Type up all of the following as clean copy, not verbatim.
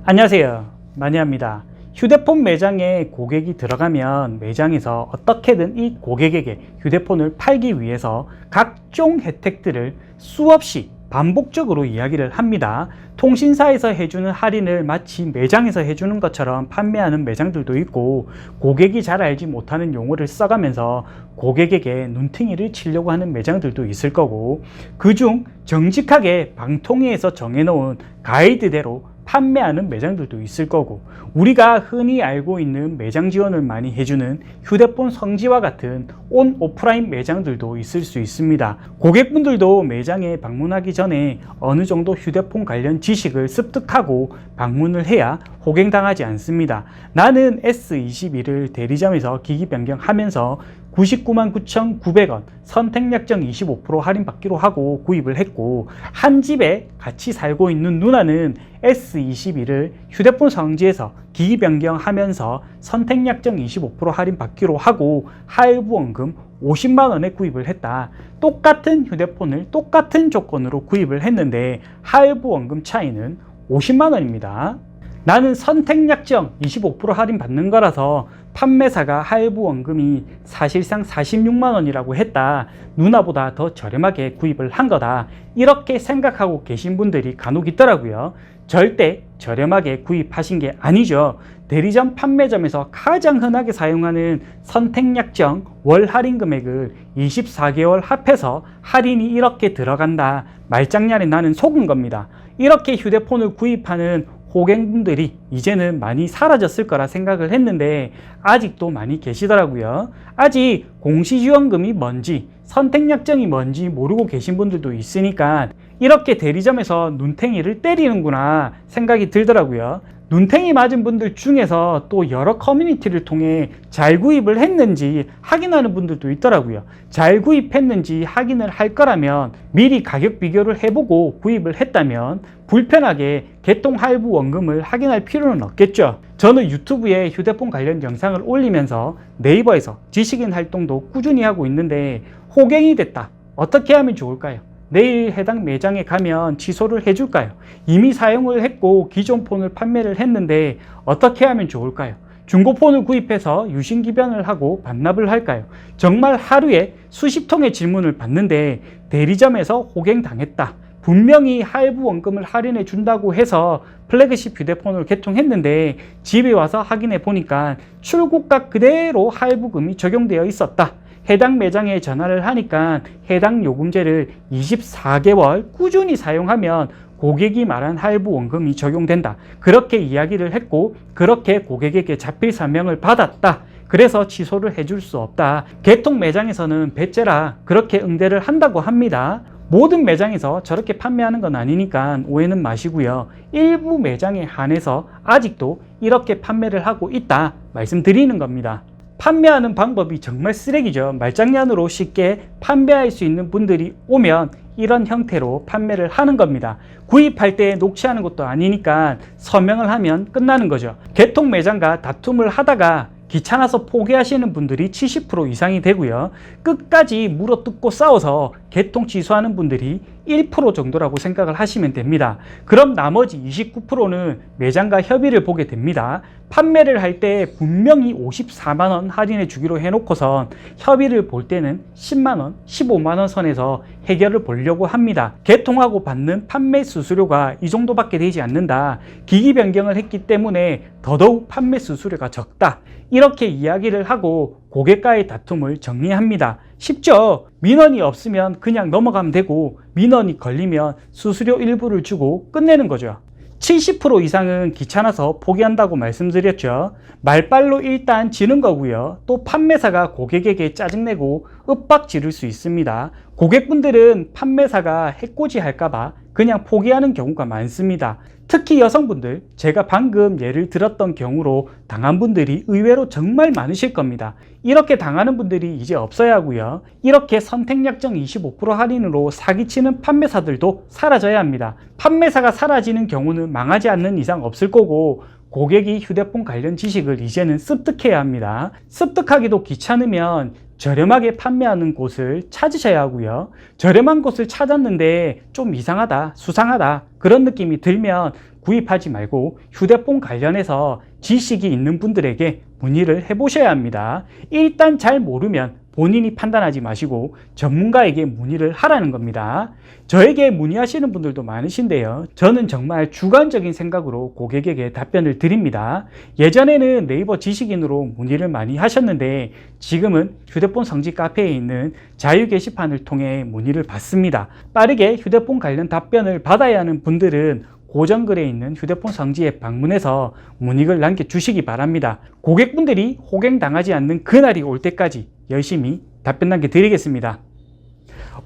안녕하세요, 마니아입니다. 휴대폰 매장에 고객이 들어가면 매장에서 어떻게든 이 고객에게 휴대폰을 팔기 위해서 각종 혜택들을 수없이 반복적으로 이야기를 합니다. 통신사에서 해주는 할인을 마치 매장에서 해주는 것처럼 판매하는 매장들도 있고, 고객이 잘 알지 못하는 용어를 써가면서 고객에게 눈탱이를 치려고 하는 매장들도 있을 거고, 그중 정직하게 방통위에서 정해놓은 가이드대로 판매하는 매장들도 있을 거고, 우리가 흔히 알고 있는 매장 지원을 많이 해주는 휴대폰 성지와 같은 온 오프라인 매장들도 있을 수 있습니다. 고객분들도 매장에 방문하기 전에 어느 정도 휴대폰 관련 지식을 습득하고 방문을 해야 호갱당하지 않습니다. 나는 S21을 대리점에서 기기 변경하면서 999,900원 선택약정 25% 할인받기로 하고 구입을 했고, 한 집에 같이 살고 있는 누나는 S21을 휴대폰 성지에서 기기 변경하면서 선택약정 25% 할인받기로 하고 할부원금 50만원에 구입을 했다. 똑같은 휴대폰을 똑같은 조건으로 구입을 했는데 할부원금 차이는 50만원입니다. 나는 선택약정 25% 할인받는 거라서 판매사가 할부원금이 사실상 46만원이라고 했다. 누나보다 더 저렴하게 구입을 한 거다. 이렇게 생각하고 계신 분들이 간혹 있더라고요. 절대 저렴하게 구입하신 게 아니죠. 대리점 판매점에서 가장 흔하게 사용하는 선택약정 월 할인 금액을 24개월 합해서 할인이 이렇게 들어간다. 말장난에 나는 속은 겁니다. 이렇게 휴대폰을 구입하는 호갱분들이 이제는 많이 사라졌을 거라 생각을 했는데 아직도 많이 계시더라고요. 아직 공시지원금이 뭔지 선택약정이 뭔지 모르고 계신 분들도 있으니까 이렇게 대리점에서 눈탱이를 때리는구나 생각이 들더라고요. 눈탱이 맞은 분들 중에서 또 여러 커뮤니티를 통해 잘 구입을 했는지 확인하는 분들도 있더라고요. 잘 구입했는지 확인을 할 거라면 미리 가격 비교를 해보고 구입을 했다면 불편하게 개통 할부 원금을 확인할 필요는 없겠죠. 저는 유튜브에 휴대폰 관련 영상을 올리면서 네이버에서 지식인 활동도 꾸준히 하고 있는데 호갱이 됐다. 어떻게 하면 좋을까요? 내일 해당 매장에 가면 취소를 해줄까요? 이미 사용을 했고 기존 폰을 판매를 했는데 어떻게 하면 좋을까요? 중고폰을 구입해서 유심기변을 하고 반납을 할까요? 정말 하루에 수십 통의 질문을 받는데 대리점에서 호갱당했다. 분명히 할부 원금을 할인해 준다고 해서 플래그십 휴대폰을 개통했는데 집에 와서 확인해 보니까 출고가 그대로 할부금이 적용되어 있었다. 해당 매장에 전화를 하니까 해당 요금제를 24개월 꾸준히 사용하면 고객이 말한 할부 원금이 적용된다. 그렇게 이야기를 했고 그렇게 고객에게 자필 설명을 받았다. 그래서 취소를 해줄 수 없다. 개통 매장에서는 배째라 그렇게 응대를 한다고 합니다. 모든 매장에서 저렇게 판매하는 건 아니니까 오해는 마시고요. 일부 매장에 한해서 아직도 이렇게 판매를 하고 있다 말씀드리는 겁니다. 판매하는 방법이 정말 쓰레기죠. 말장난으로 쉽게 판매할 수 있는 분들이 오면 이런 형태로 판매를 하는 겁니다. 구입할 때 녹취하는 것도 아니니까 서명을 하면 끝나는 거죠. 개통 매장과 다툼을 하다가 귀찮아서 포기하시는 분들이 70% 이상이 되고요. 끝까지 물어뜯고 싸워서 개통 취소하는 분들이 1% 정도라고 생각을 하시면 됩니다. 그럼 나머지 29%는 매장과 협의를 보게 됩니다. 판매를 할 때 분명히 54만원 할인해 주기로 해놓고선 협의를 볼 때는 10만원, 15만원 선에서 해결을 보려고 합니다. 개통하고 받는 판매 수수료가 이 정도밖에 되지 않는다. 기기 변경을 했기 때문에 더더욱 판매 수수료가 적다. 이렇게 이야기를 하고 고객과의 다툼을 정리합니다. 쉽죠? 민원이 없으면 그냥 넘어가면 되고 민원이 걸리면 수수료 일부를 주고 끝내는 거죠. 70% 이상은 귀찮아서 포기한다고 말씀드렸죠. 말빨로 일단 지는 거고요. 또 판매사가 고객에게 짜증내고 윽박 지를 수 있습니다. 고객분들은 판매사가 해코지 할까봐 그냥 포기하는 경우가 많습니다. 특히 여성분들, 제가 방금 예를 들었던 경우로 당한 분들이 의외로 정말 많으실 겁니다. 이렇게 당하는 분들이 이제 없어야 하고요. 이렇게 선택약정 25% 할인으로 사기치는 판매사들도 사라져야 합니다. 판매사가 사라지는 경우는 망하지 않는 이상 없을 거고 고객이 휴대폰 관련 지식을 이제는 습득해야 합니다. 습득하기도 귀찮으면 저렴하게 판매하는 곳을 찾으셔야 하고요. 저렴한 곳을 찾았는데 좀 이상하다, 수상하다 그런 느낌이 들면 구입하지 말고 휴대폰 관련해서 지식이 있는 분들에게 문의를 해보셔야 합니다. 일단 잘 모르면 본인이 판단하지 마시고 전문가에게 문의를 하라는 겁니다. 저에게 문의하시는 분들도 많으신데요. 저는 정말 주관적인 생각으로 고객에게 답변을 드립니다. 예전에는 네이버 지식인으로 문의를 많이 하셨는데 지금은 휴대폰 성지 카페에 있는 자유 게시판을 통해 문의를 받습니다. 빠르게 휴대폰 관련 답변을 받아야 하는 분들은 고정글에 있는 휴대폰 성지에 방문해서 문의글 남겨주시기 바랍니다. 고객분들이 호갱당하지 않는 그날이 올 때까지 열심히 답변 남겨드리겠습니다.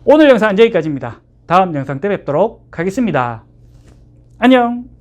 오늘 영상은 여기까지입니다. 다음 영상 때 뵙도록 하겠습니다. 안녕.